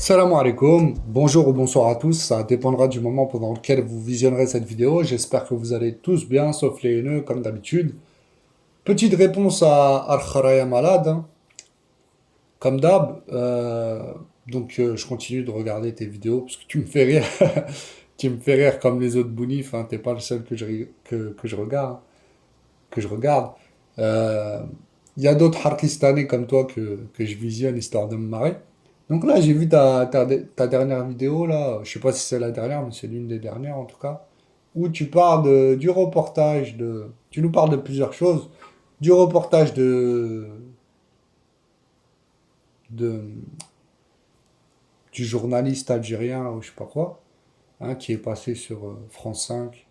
Salam alaikum, bonjour ou bonsoir à tous, ça dépendra du moment pendant lequel vous visionnerez cette vidéo. J'espère que vous allez tous bien, sauf les haineux, comme d'habitude. Petite réponse à Al-Kharaya malade, hein, comme d'hab. Je continue de regarder tes vidéos parce que tu me fais rire. Tu me fais rire comme les autres bounifs, hein, t'es pas le seul que je regarde. Que je regarde. Euh, Il y a d'autres Harkistanais comme toi que je visionne histoire de me marrer. Donc là, j'ai vu ta dernière vidéo, là, je sais pas si c'est la dernière, mais c'est l'une des dernières en tout cas, où tu parles du reportage Tu nous parles de plusieurs choses. Du reportage de, du journaliste algérien, ou je sais pas quoi, hein, qui est passé sur France 5,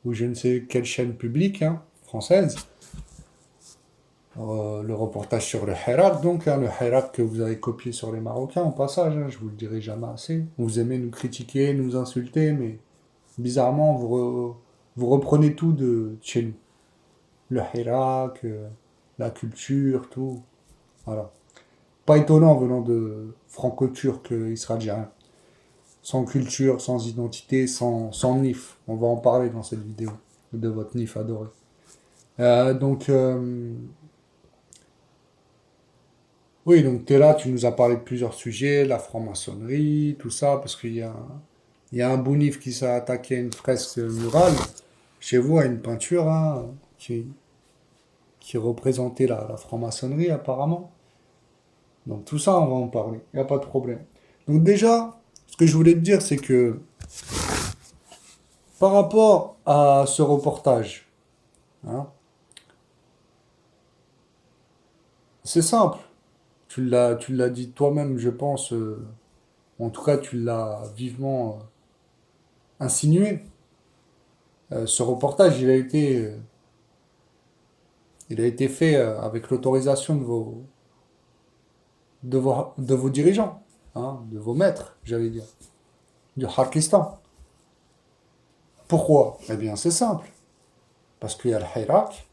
ou je ne sais quelle chaîne publique, hein, française. Le reportage sur le Hirak, donc, hein, le Hirak que vous avez copié sur les Marocains, en passage, hein, je vous le dirai jamais assez. Vous aimez nous critiquer, nous insulter, mais bizarrement, vous reprenez tout de chez nous. Le Hirak, la culture, tout. Voilà. Pas étonnant venant de franco-turc israélien. Sans culture, sans identité, sans NIF. On va en parler dans cette vidéo, de votre NIF adoré. Euh, donc, euh, Oui, donc tu es là, tu nous as parlé de plusieurs sujets, la franc-maçonnerie, tout ça, parce il y a un bounif qui s'est attaqué à une fresque murale, chez vous, à une peinture, hein, qui représentait la franc-maçonnerie apparemment. Donc tout ça, on va en parler, il n'y a pas de problème. Donc déjà, ce que je voulais te dire, c'est que par rapport à ce reportage, hein, c'est simple. Tu l'as dit toi-même, je pense, en tout cas, tu l'as vivement insinué. Ce reportage, il a été fait avec l'autorisation de vos dirigeants, hein, de vos maîtres, j'allais dire, du Harkistan. Pourquoi? Eh bien, c'est simple. Parce qu'il y a le Hirak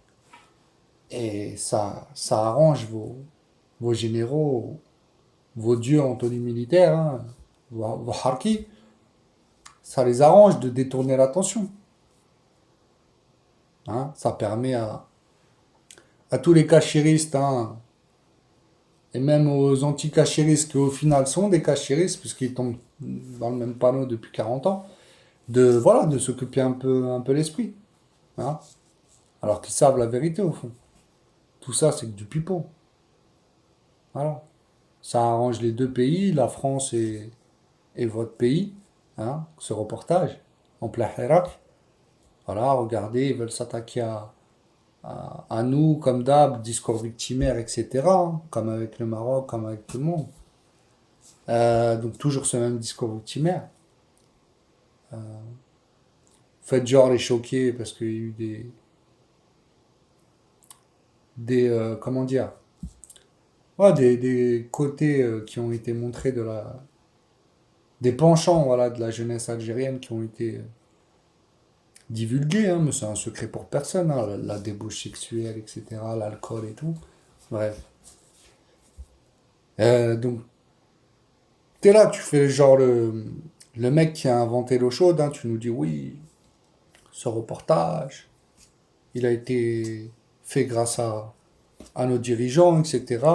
et ça arrange vos généraux, vos dieux en tenue militaire, hein, vos Harkis. Ça les arrange de détourner l'attention, hein. Ça permet à tous les cachiristes, hein, et même aux anti-cachiristes qui au final sont des cachiristes, puisqu'ils tombent dans le même panneau depuis 40 ans, voilà, de s'occuper un peu l'esprit, hein, alors qu'ils savent la vérité au fond. Tout ça, c'est que du pipeau. Voilà. Ça arrange les deux pays, la France et votre pays, hein, ce reportage, en plein Hirak. Voilà, regardez, ils veulent s'attaquer à nous, comme d'hab, discours victimaire, etc., hein, comme avec le Maroc, comme avec tout le monde. Donc toujours ce même discours victimaire. Faites genre les choquer parce qu'il y a eu comment dire, ouais, des côtés qui ont été montrés des penchants, voilà, de la jeunesse algérienne qui ont été divulgués, hein, mais c'est un secret pour personne, hein, la débauche sexuelle, etc., l'alcool et tout. Bref. Donc, t'es là, tu fais genre le mec qui a inventé l'eau chaude, hein, tu nous dis oui, ce reportage, il a été fait grâce à nos dirigeants, etc.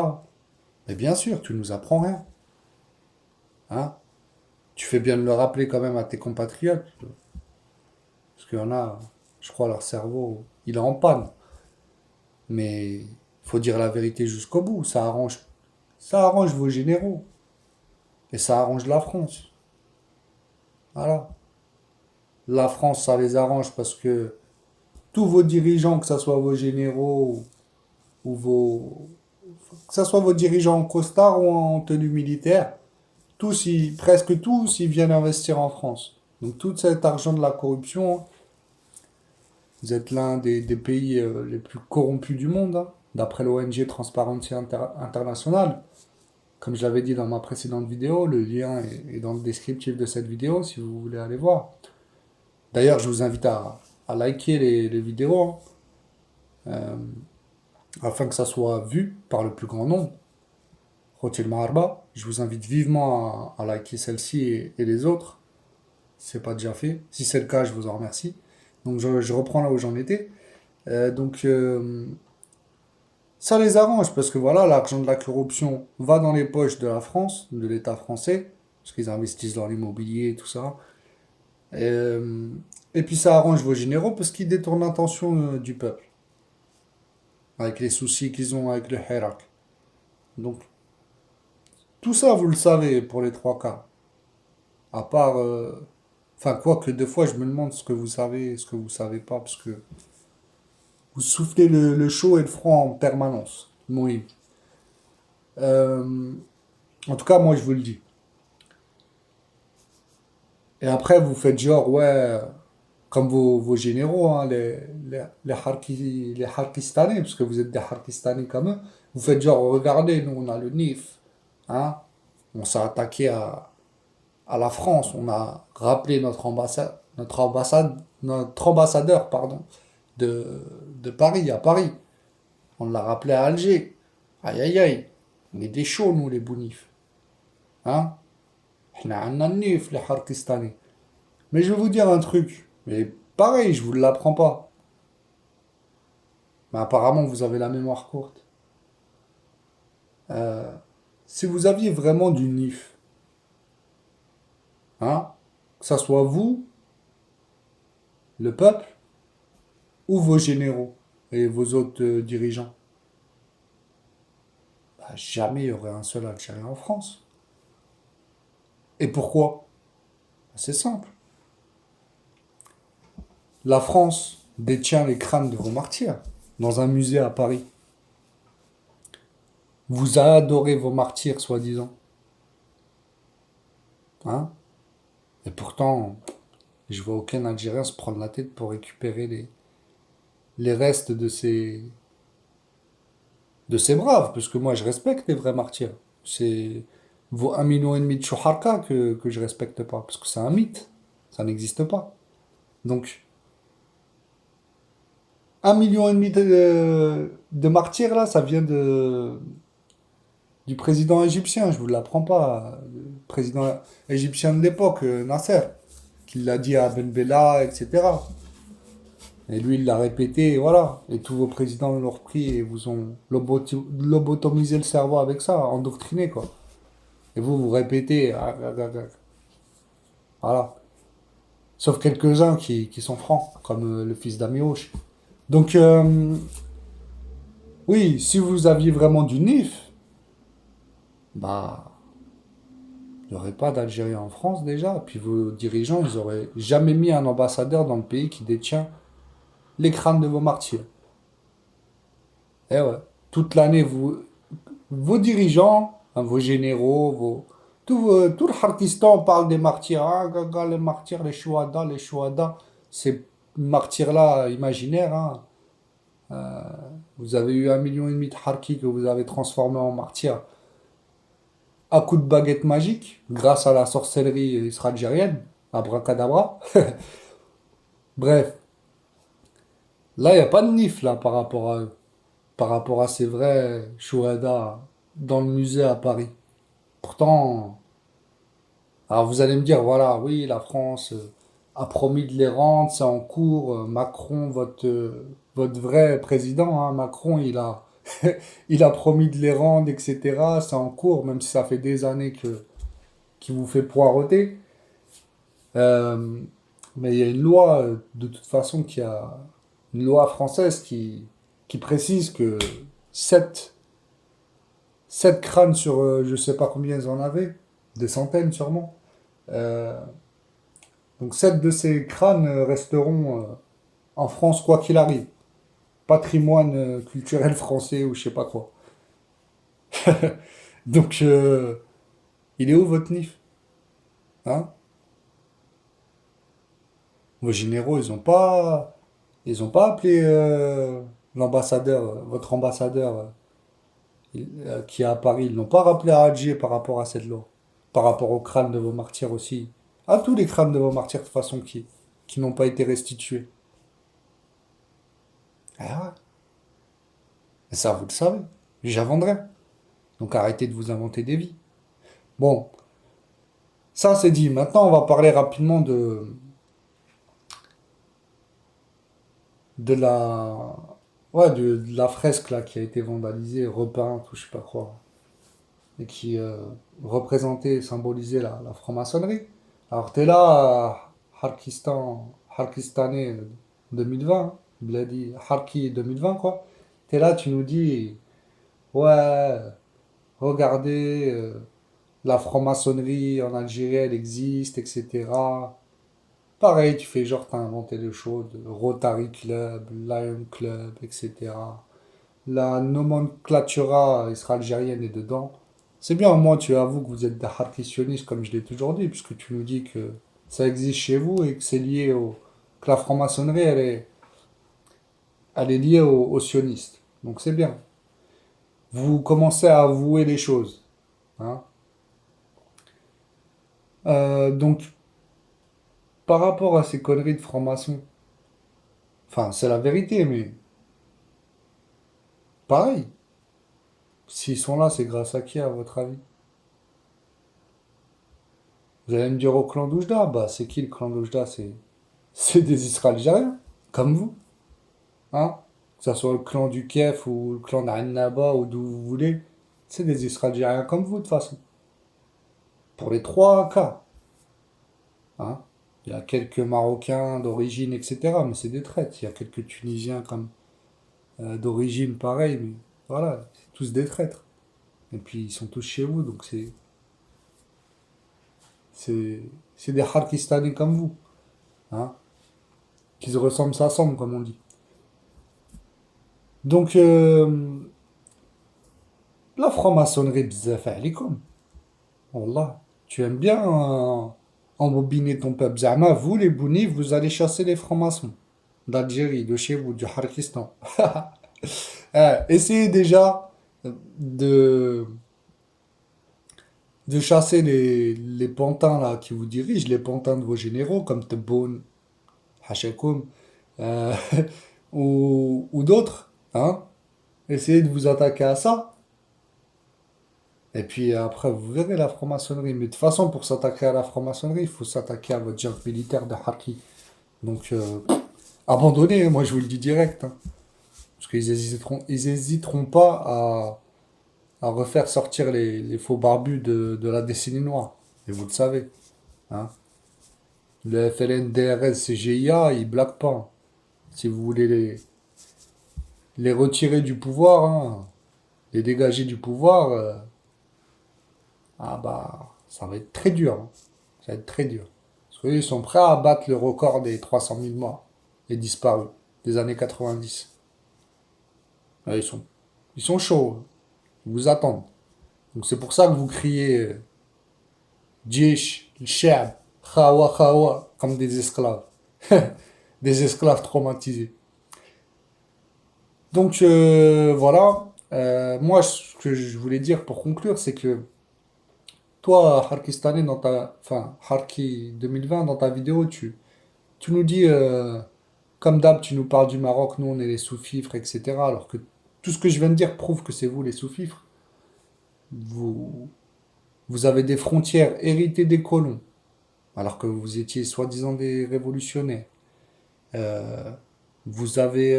Mais bien sûr, tu nous apprends rien, hein. Tu fais bien de le rappeler quand même à tes compatriotes, parce qu'il y en a, je crois, leur cerveau, il est en panne. Mais il faut dire la vérité jusqu'au bout. Ça arrange vos généraux. Et ça arrange la France. Voilà. La France, ça les arrange parce que tous vos dirigeants, que ce soit vos généraux ou que ce soit vos dirigeants en costard ou en tenue militaire, presque tous, ils viennent investir en France. Donc tout cet argent de la corruption, vous êtes l'un des pays les plus corrompus du monde, hein, d'après l'ONG Transparency International. Comme je l'avais dit dans ma précédente vidéo, le lien est dans le descriptif de cette vidéo si vous voulez aller voir. D'ailleurs, je vous invite à liker les vidéos, hein, afin que ça soit vu par le plus grand nombre. Hotel Maharba. Je vous invite vivement à liker celle-ci et les autres, si c'est pas déjà fait. Si c'est le cas, je vous en remercie. Donc je reprends là où j'en étais. Donc ça les arrange parce que voilà, l'argent de la corruption va dans les poches de la France, de l'État français, parce qu'ils investissent dans l'immobilier et tout ça. Euh, et puis ça arrange vos généraux parce qu'ils détournent l'attention du peuple, avec les soucis qu'ils ont avec le Hirak. Donc tout ça, vous le savez pour les trois cas. À part, enfin quoi que deux fois, je me demande ce que vous savez et ce que vous savez pas, parce que vous soufflez le chaud et le froid en permanence. Oui. Euh, En tout cas, moi, je vous le dis. Et après, vous faites genre, ouais, comme vos généraux, hein, les Harkistanais, parce que vous êtes des Harkistanais comme eux, vous faites genre, regardez, nous, on a le NIF, hein, on s'est attaqué à la France, on a rappelé notre ambassadeur, pardon, de Paris, à Paris. On l'a rappelé à Alger. Aïe, aïe, aïe. On est des chauds, nous, les bounifs. Hein? On a un nif, les Harkistanais. Mais je vais vous dire un truc. Mais pareil, je vous l'apprends pas. Mais apparemment, vous avez la mémoire courte. Euh, Si vous aviez vraiment du NIF, hein, que ça soit vous, le peuple, ou vos généraux et vos autres dirigeants, bah, jamais il y aurait un seul Algérien en France. Et pourquoi? C'est simple. La France détient les crânes de vos martyrs dans un musée à Paris. Vous adorez vos martyrs, soi-disant. Hein? Et pourtant, je vois aucun Algérien se prendre la tête pour récupérer les restes de ces braves, parce que moi je respecte les vrais martyrs. C'est vos 1,5 million de Chouharka que je respecte pas, parce que c'est un mythe, ça n'existe pas. Donc, 1,5 million de martyrs, là, ça vient du président égyptien, je vous l'apprends pas, le président égyptien de l'époque, Nasser, qui l'a dit à Ben Bella, etc. Et lui, il l'a répété, et voilà. Et tous vos présidents l'ont repris et vous ont lobotomisé le cerveau avec ça, endoctriné, quoi. Et vous répétez, ah, ah, ah, ah. Voilà. Sauf quelques-uns qui sont francs, comme le fils d'Amiouche. Donc, oui, si vous aviez vraiment du NIF, bah, il n'y aurait pas d'Algériens en France déjà. Puis vos dirigeants, ils auraient jamais mis un ambassadeur dans le pays qui détient les crânes de vos martyrs. Eh ouais. Toute l'année, vos dirigeants, hein, vos généraux, tout le Harkistan parle des martyrs. Ah, gaga, les martyrs, les chouhadas, les chouhadas. Ces martyrs-là imaginaires, hein. Vous avez eu 1,5 million de Harkis que vous avez transformés en martyrs à coup de baguette magique, grâce à la sorcellerie israélienne, abracadabra. Bref, là, il n'y a pas de nif là par rapport à eux, par rapport à ces vrais chouhadas dans le musée à Paris. Pourtant, alors vous allez me dire, voilà, oui, la France a promis de les rendre, c'est en cours. Macron, votre vrai président, hein, Macron, il a promis de les rendre, etc. C'est en cours, même si ça fait des années qu'il vous fait poireauter. Euh, mais il y a une loi, de toute façon, une loi française qui précise que 7 crânes sur je sais pas combien ils en avaient, des centaines sûrement. Euh, donc 7 de ces crânes resteront en France quoi qu'il arrive. Patrimoine culturel français ou je sais pas quoi. Donc il est où votre NIF? Hein? Vos généraux, ils ont pas appelé l'ambassadeur, votre ambassadeur qui est à Paris, ils n'ont pas rappelé à Alger par rapport à cette loi, par rapport au crâne de vos martyrs aussi, à tous les crânes de vos martyrs de toute façon qui n'ont pas été restitués. Ah ouais. Et ça, vous le savez. J'y vendrai. Donc arrêtez de vous inventer des vies. Bon, ça c'est dit. Maintenant, on va parler rapidement de la, ouais, de la fresque là qui a été vandalisée, repeinte ou je sais pas quoi, et qui représentait, symbolisait la franc-maçonnerie. Alors t'es là, Harkistanais 2020, Bladi, Harki 2020 quoi. T'es là, tu nous dis, ouais, regardez, la franc-maçonnerie en Algérie, elle existe, etc. Pareil, tu fais genre, t'as inventé des choses, Rotary Club, Lion Club, etc. La nomenclatura israélienne est dedans. C'est bien, au moins tu avoues que vous êtes des harkissionnistes, comme je l'ai toujours dit, puisque tu nous dis que ça existe chez vous et que c'est lié au... que la franc-maçonnerie, elle est liée aux sionistes. Donc c'est bien. Vous commencez à avouer les choses. Hein. Donc, par rapport à ces conneries de franc-maçon, enfin, c'est la vérité, mais pareil. S'ils sont là, c'est grâce à qui, à votre avis? Vous allez me dire au clan d'Oujda? Bah, c'est qui le clan d'Oujda? C'est des Israéliens, comme vous. Hein? Que ce soit le clan du Kef ou le clan d'Annaba ou d'où vous voulez. C'est des Israéliens comme vous, de toute façon. Pour les trois cas. Hein? Il y a quelques Marocains d'origine, etc. Mais c'est des traites. Il y a quelques Tunisiens comme d'origine pareil. Mais voilà, c'est tous des traîtres. Et puis ils sont tous chez vous. Donc c'est, c'est des Harkistanais comme vous. Hein? Qui se ressemblent, s'assemblent, comme on dit. Donc, la franc-maçonnerie, bzaf alikum. Wallah, tu aimes bien embobiner ton peuple. Zama, vous, les bounis, vous allez chasser les francs-maçons d'Algérie, de chez vous, du Harkistan. Essayez déjà de, de chasser les pantins là, qui vous dirigent, les pantins de vos généraux, comme Tebboune, Hachakoum, euh, ou d'autres. Hein. Essayez de vous attaquer à ça. Et puis après, vous verrez la franc-maçonnerie. Mais de toute façon, pour s'attaquer à la franc-maçonnerie, il faut s'attaquer à votre junte militaire de Harki. Donc, abandonnez, moi je vous le dis direct. Hein. Parce ils hésiteront pas à refaire sortir les faux barbus de la décennie noire. Et vous le savez. Hein. Le FLN, DRS, CGIA, ils blaguent pas. Hein. Si vous voulez les retirer du pouvoir, hein, les dégager du pouvoir, ah bah, ça va être très dur. Hein. Ça va être très dur. Parce qu'ils sont prêts à battre le record des 300 000 morts et disparus des années 90. Ouais, ils sont chauds. Hein. Ils vous attendent. Donc c'est pour ça que vous criez Djish, Shab, Khawa, Khawa, comme des esclaves. Des esclaves traumatisés. Donc voilà. Moi, ce que je voulais dire pour conclure, c'est que toi, Harkistani, enfin, Harki 2020, dans ta vidéo, tu nous dis, comme d'hab, tu nous parles du Maroc, nous on est les sous-fifres, etc. Alors que tout ce que je viens de dire prouve que c'est vous les sous-fifres. Vous, vous avez des frontières héritées des colons, alors que vous étiez soi-disant des révolutionnaires. Euh, vous avez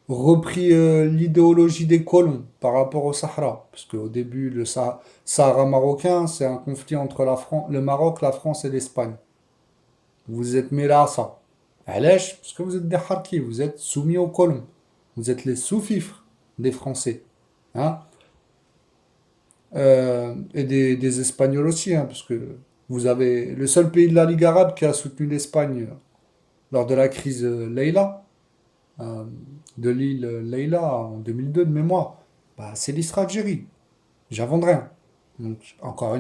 repris l'idéologie des colons par rapport au Sahara. Parce qu'au début, le Sahara marocain, c'est un conflit entre le Maroc, la France et l'Espagne. Vous êtes mêlés à ça. Allège, parce que vous êtes des Harkis, vous êtes soumis aux colons. Vous êtes les sous-fifres des Français. Hein. Et des Espagnols aussi, hein, parce que vous avez le seul pays de la Ligue arabe qui a soutenu l'Espagne lors de la crise Leila, euh, de l'île Leila en 2002 de mémoire, bah, c'est l'Israël-Algérie. J'invente rien. Donc, encore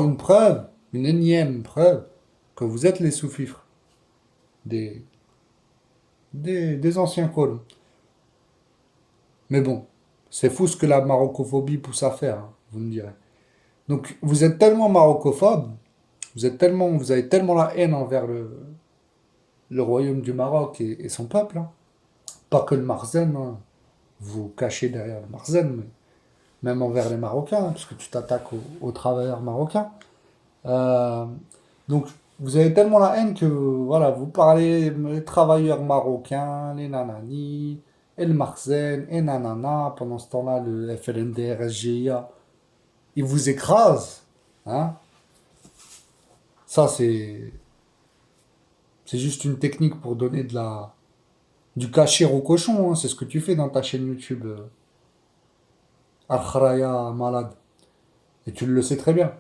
une preuve, une énième preuve, que vous êtes les sous-fifres des, des anciens colons. Mais bon, c'est fou ce que la marocophobie pousse à faire, hein, vous me direz. Donc, vous êtes tellement marocophobe, vous avez tellement la haine envers le royaume du Maroc et son peuple, hein. Pas que le Marzen, hein. Vous vous cachez derrière le Marzen, même envers les Marocains, parce que tu t'attaques aux travailleurs marocains. Euh, donc, vous avez tellement la haine que, voilà, vous parlez les travailleurs marocains, les nanani, et le Marzen, et nanana. Pendant ce temps-là, le FLNDR, SGIA, ils vous écrasent. Hein? Ça, c'est juste une technique pour donner du cachet au cochon. Hein. C'est ce que tu fais dans ta chaîne YouTube, Al-Kharaya Malade. Et tu le sais très bien,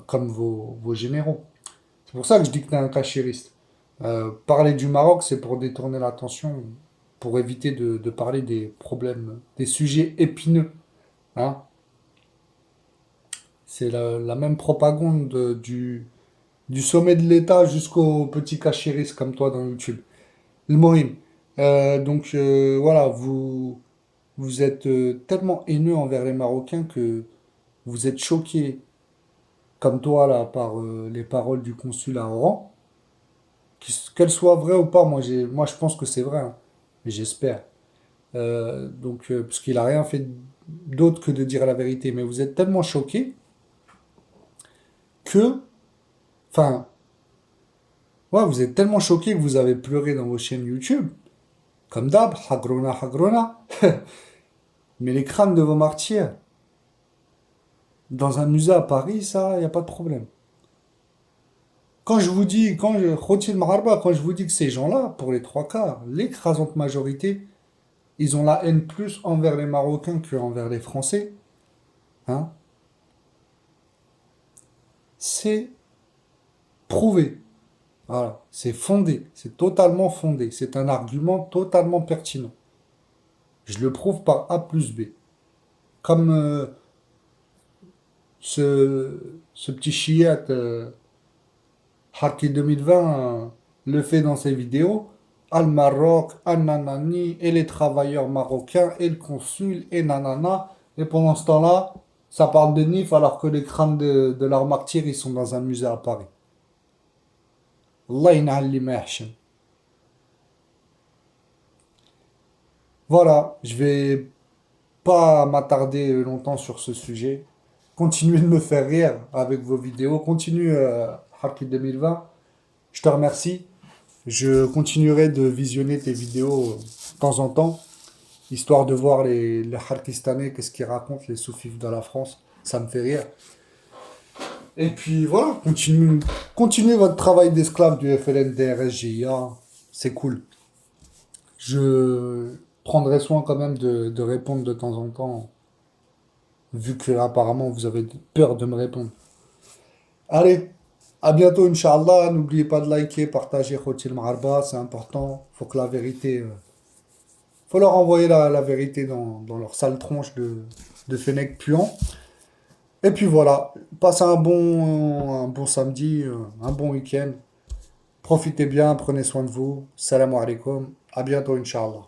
comme vos généraux. C'est pour ça que je dis que tu es un cachériste. Parler du Maroc, c'est pour détourner l'attention, pour éviter de parler des problèmes, des sujets épineux. Hein. C'est la même propagande du sommet de l'État jusqu'aux petits cachéristes comme toi dans YouTube. Le Mohim. Donc voilà, vous êtes tellement haineux envers les Marocains que vous êtes choqués, comme toi là, par les paroles du consul à Oran. Qu'elles soient vraies ou pas, moi je pense que c'est vrai, hein, mais j'espère. Parce qu'il a rien fait d'autre que de dire la vérité. Mais vous êtes tellement choqués que, enfin, ouais, vous êtes tellement choqués que vous avez pleuré dans vos chaînes YouTube, comme d'hab, hagrona, hagrona. Mais les crânes de vos martyrs, dans un musée à Paris, ça, il n'y a pas de problème. Quand je vous dis, Khotil Maharba, quand je vous dis que ces gens-là, pour les trois quarts, l'écrasante majorité, ils ont la haine plus envers les Marocains qu'envers les Français, hein, c'est prouvé. Voilà, c'est fondé, c'est totalement fondé, c'est un argument totalement pertinent. Je le prouve par A plus B. Comme ce petit chiette Harki 2020 le fait dans ses vidéos. Al-Maroc, Al-Nanani, et les travailleurs marocains, et le consul, et nanana. Et pendant ce temps-là, ça parle de NIF alors que les crânes de leurs martyrs, ils sont dans un musée à Paris. Allah ina'alli ma yahshin. Voilà, je vais pas m'attarder longtemps sur ce sujet. Continuez de me faire rire avec vos vidéos. Continue, Harki 2020. Je te remercie. Je continuerai de visionner tes vidéos de temps en temps, histoire de voir les Harkistanais, qu'est-ce qu'ils racontent, les soufis de la France. Ça me fait rire. Et puis voilà, continuez votre travail d'esclave du FLN-DRS-GIA. C'est cool. Je prendrai soin quand même de répondre de temps en temps, vu que apparemment vous avez peur de me répondre. Allez, à bientôt, Inch'Allah. N'oubliez pas de liker, partager Khotil Maharba, c'est important. Faut que la vérité. Faut leur envoyer la vérité dans leur sale tronche de Fennec puant. Et puis voilà, passez un bon samedi, un bon week-end. Profitez bien, prenez soin de vous. Salam alaikum. À bientôt, Inch'Allah.